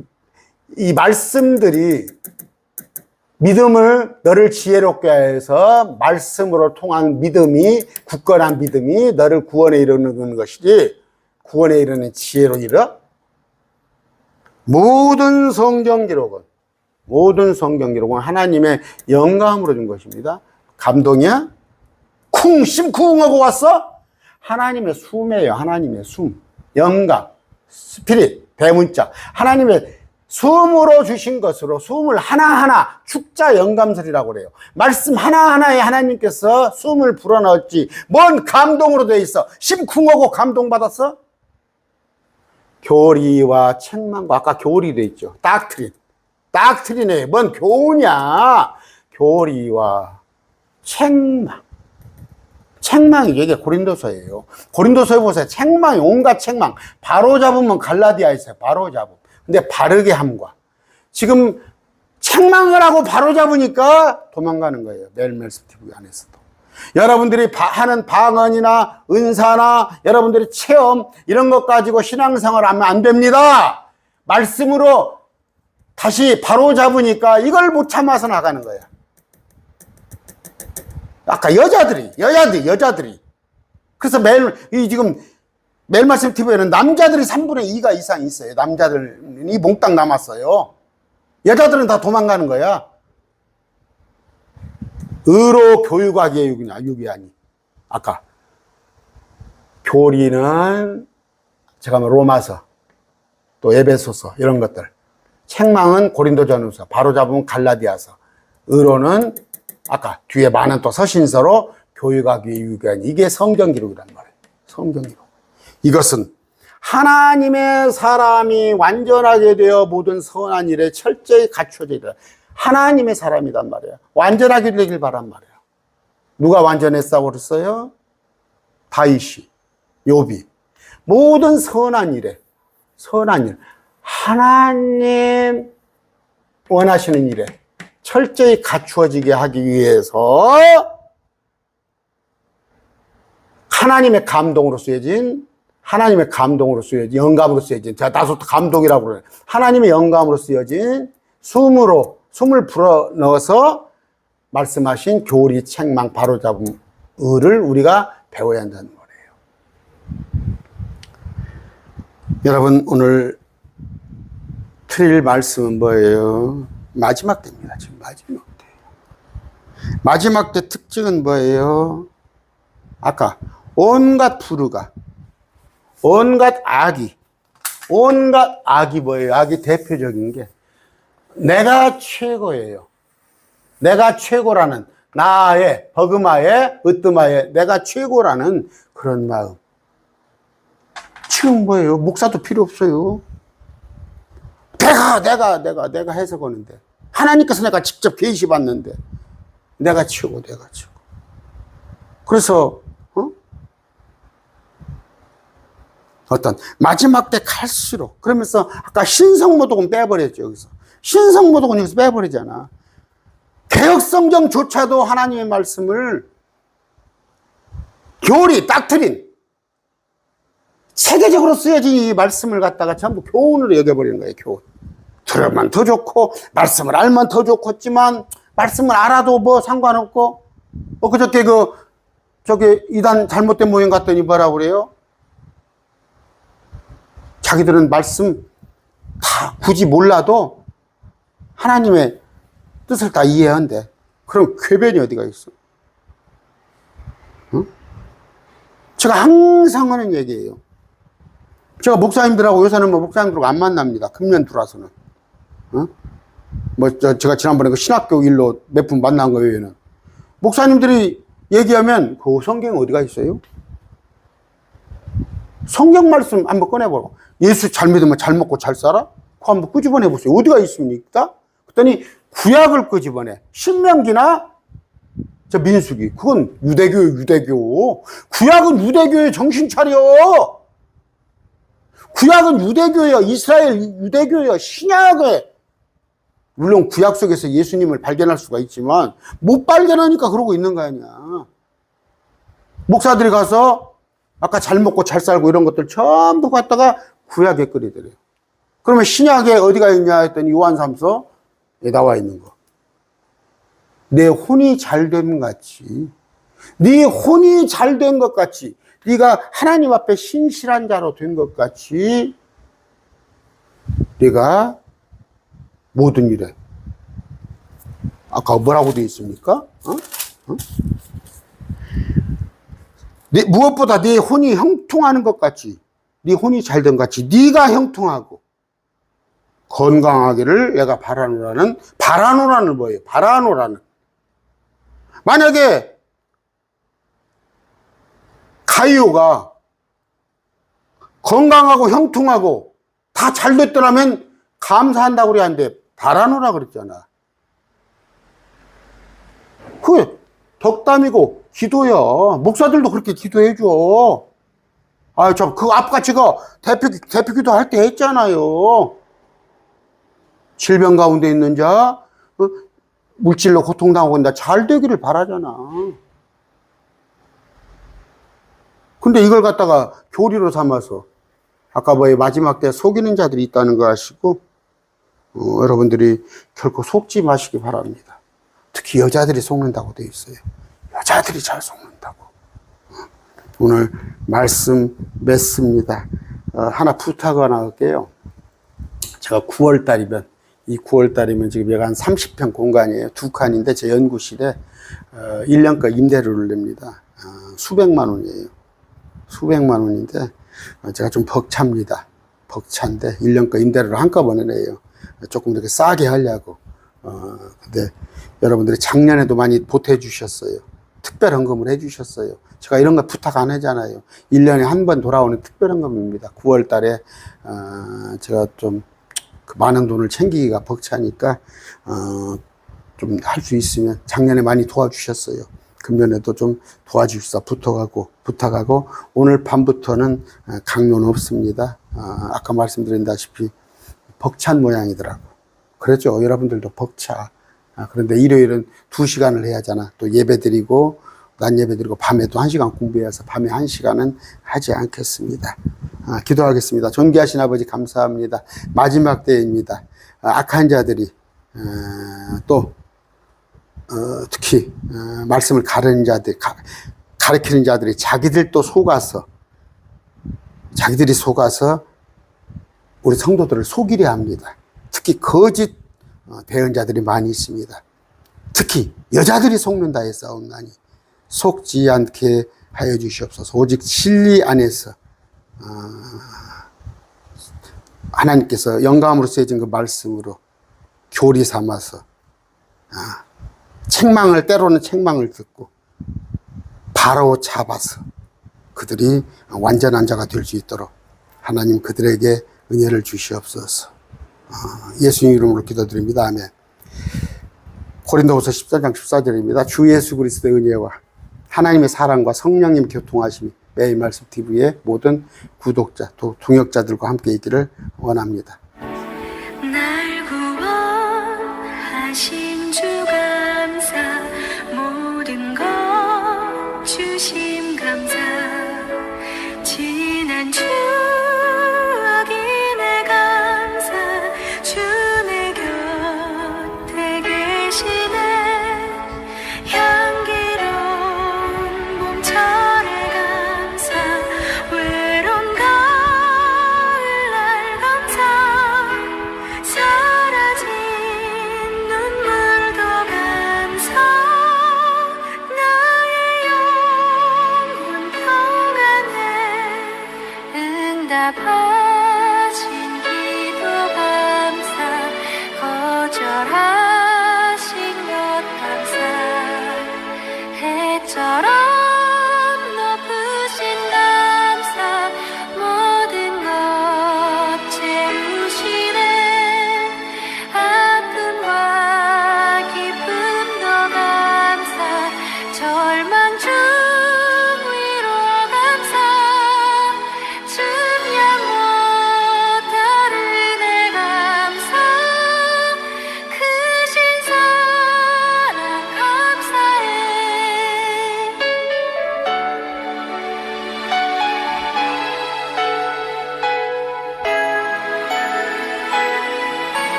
믿음을, 너를 지혜롭게 해서 말씀으로 통한 믿음이, 굳건한 믿음이 너를 구원에 이르는 것이지, 구원에 이르는 지혜로 이르? 모든 성경 기록은 하나님의 영감으로 준 것입니다. 감동이야? 심쿵하고 왔어? 하나님의 숨이에요. 하나님의 숨. 영감. 스피릿. 대문자. 하나님의 숨으로 주신 것으로, 숨을 하나하나 축자 영감설이라고 그래요. 말씀 하나하나에 하나님께서 숨을 불어넣었지. 뭔 감동으로 돼 있어? 심쿵하고 감동받았어? 교리와 책망과, 아까 교리 돼 있죠. 닥트린에 뭔 교훈이야? 교리와 책망이 이게 고린도서예요. 고린도서에 보세요. 책망이, 온갖 책망. 바로 잡으면 갈라디아에 있어요. 바로 잡음. 근데 바르게 함과. 지금 책망을 하고 바로 잡으니까 도망가는 거예요. 매일매일 스티브 안에서도. 여러분들이 하는 방언이나 은사나 여러분들이 체험, 이런 것 가지고 신앙생활 하면 안 됩니다. 말씀으로 다시 바로 잡으니까 이걸 못 참아서 나가는 거예요. 아까 여자들이. 그래서 지금 매일 말씀 TV에는 남자들이 3분의 2가 이상 있어요. 남자들이 몽땅 남았어요. 여자들은 다 도망가는 거야. 의로 교육하기에 육이 아니. 아까 교리는 제가 로마서, 또 에베소서, 이런 것들. 책망은 고린도전후서, 바로 잡으면 갈라디아서. 의로는 아까 뒤에 많은 또 서신서로 교육하기에 육이 아니. 이게 성경 기록이란 말이에요. 성경 기록. 이것은 하나님의 사람이 완전하게 되어 모든 선한 일에 철저히 갖춰져 있다. 하나님의 사람이란 말이에요. 완전하게 되길 바란 말이에요. 누가 완전했다고 그랬어요? 다윗이, 욥이. 모든 선한 일에, 선한 일, 하나님 원하시는 일에 철저히 갖추어지게 하기 위해서 하나님의 감동으로 쓰여진, 하나님의 감동으로 쓰여진, 영감으로 쓰여진, 제가 다소 감동이라고 그래요. 하나님의 영감으로 쓰여진 숨을 불어 넣어서 말씀하신 교리, 책망, 바로잡음을 우리가 배워야 한다는 거예요. 여러분, 오늘 드릴 말씀은 뭐예요? 마지막 때입니다. 지금 마지막 때. 마지막 때 특징은 뭐예요? 아까 온갖 불의가, 온갖 악이 뭐예요? 악이 대표적인 게 내가 최고예요. 내가 최고라는, 나의 버금하에 으뜸하에 내가 최고라는 그런 마음. 지금 뭐예요? 목사도 필요 없어요. 내가 해석하는데, 하나님께서 내가 직접 계시 받는데 내가 최고. 그래서 어떤 마지막 때 갈수록, 그러면서 아까 신성모독은 빼버렸죠. 여기서 신성모독은 여기서 빼버리잖아. 개혁성경조차도 하나님의 말씀을 교리, 닥트린, 체계적으로 쓰여진 이 말씀을 갖다가 전부 교훈으로 여겨버리는 거예요. 교훈. 들으면 더 좋고 말씀을 알면 더 좋겠지만 말씀을 알아도 뭐 상관없고, 그저께 저기 이단 잘못된 모임 갔더니 뭐라고 그래요? 자기들은 말씀 다 굳이 몰라도 하나님의 뜻을 다 이해한대. 그럼 궤변이 어디가 있어? 응? 제가 항상 하는 얘기예요. 제가 목사님들하고 요새는 목사님들하고 안 만납니다. 금년 들어와서는. 응? 제가 지난번에 그 신학교 일로 몇 분 만난 거 외에는. 목사님들이 얘기하면 그 성경 어디가 있어요? 성경 말씀 한번 꺼내보고. 예수 잘 믿으면 잘 먹고 잘 살아? 그거 한번 끄집어내 보세요. 어디가 있습니까? 그랬더니 구약을 끄집어내. 신명기나 저 민수기. 그건 유대교. 구약은 유대교의 정신 차려. 구약은 유대교예요. 이스라엘 유대교예요. 신약에. 물론 구약 속에서 예수님을 발견할 수가 있지만 못 발견하니까 그러고 있는 거 아니야. 목사들이 가서 아까 잘 먹고 잘 살고 이런 것들 전부 갖다가 구약에 끓이더래요. 그러면 신약에 어디가 있냐 했더니 요한삼서에 나와 있는 거. 내 혼이 잘됨 같이, 네 혼이 잘된 것 같이, 네가 하나님 앞에 신실한 자로 된 것 같이 네가 모든 일에, 아까 뭐라고 되어 있습니까? 무엇보다 네 혼이 형통하는 것 같이, 네 혼이 잘된 것 같이 네가 형통하고 건강하기를 내가 바라노라는 뭐예요? 바라노라는. 만약에 가이오가 건강하고 형통하고 다 잘 됐더라면 감사한다고 그래야 하는데 바라노라 그랬잖아. 그게 덕담이고 기도야. 목사들도 그렇게 기도해줘. 그 아까 제가 대표 기도 할 때 했잖아요. 질병 가운데 있는 자, 물질로 고통당하고 있는 자 잘 되기를 바라잖아. 근데 이걸 갖다가 교리로 삼아서 아까 마지막 때 속이는 자들이 있다는 거 아시고, 여러분들이 결코 속지 마시기 바랍니다. 특히 여자들이 속는다고 되어 있어요. 여자들이 잘 속는다고. 오늘 말씀 맺습니다. 하나 부탁 하나 할게요. 제가 9월달이면, 이 9월달이면 지금 여기 한 30평 공간이에요. 2칸인데 제 연구실에 1년간 임대료를 냅니다. 수백만 원이에요. 수백만 원인데 제가 좀 벅찹니다. 벅찬데 1년간 임대료를 한꺼번에 내요. 조금 이렇게 싸게 하려고. 근데 여러분들이 작년에도 많이 보태 주셨어요. 특별 헌금을 해 주셨어요. 제가 이런 거 부탁 안 하잖아요. 1년에 한 번 돌아오는 특별 헌금입니다. 9월 달에 제가 좀 많은 돈을 챙기기가 벅차니까 좀 할 수 있으면, 작년에 많이 도와주셨어요. 금년에도 좀 도와주십사 부탁하고 오늘 밤부터는 강요는 없습니다. 아까 말씀드린다시피 벅찬 모양이더라고. 그렇죠. 여러분들도 벅차. 그런데 일요일은 2시간을 해야 하잖아. 또 예배 드리고 낮 예배 드리고 밤에 또 1시간 공부해서 밤에 1시간은 하지 않겠습니다. 기도하겠습니다. 존귀하신 아버지 감사합니다. 마지막 때입니다. 악한 자들이 또 특히 말씀을 가르치는 자들이 자기들이 속아서 우리 성도들을 속이려 합니다. 특히 거짓 대언자들이 많이 있습니다. 특히 여자들이 속는다 했사옵나니 속지 않게 하여 주시옵소서. 오직 진리 안에서 하나님께서 영감으로 쓰여진 그 말씀으로 교리 삼아서 때로는 책망을 듣고 바로 잡아서 그들이 완전한 자가 될 수 있도록 하나님 그들에게 은혜를 주시옵소서. 예수님 이름으로 기도드립니다. 아멘. 고린도후서 14장 14절입니다. 주 예수 그리스도의 은혜와 하나님의 사랑과 성령님 교통하심이 매일 말씀 TV의 모든 구독자 또 동역자들과 함께 있기를 원합니다. 날 구원하신 주가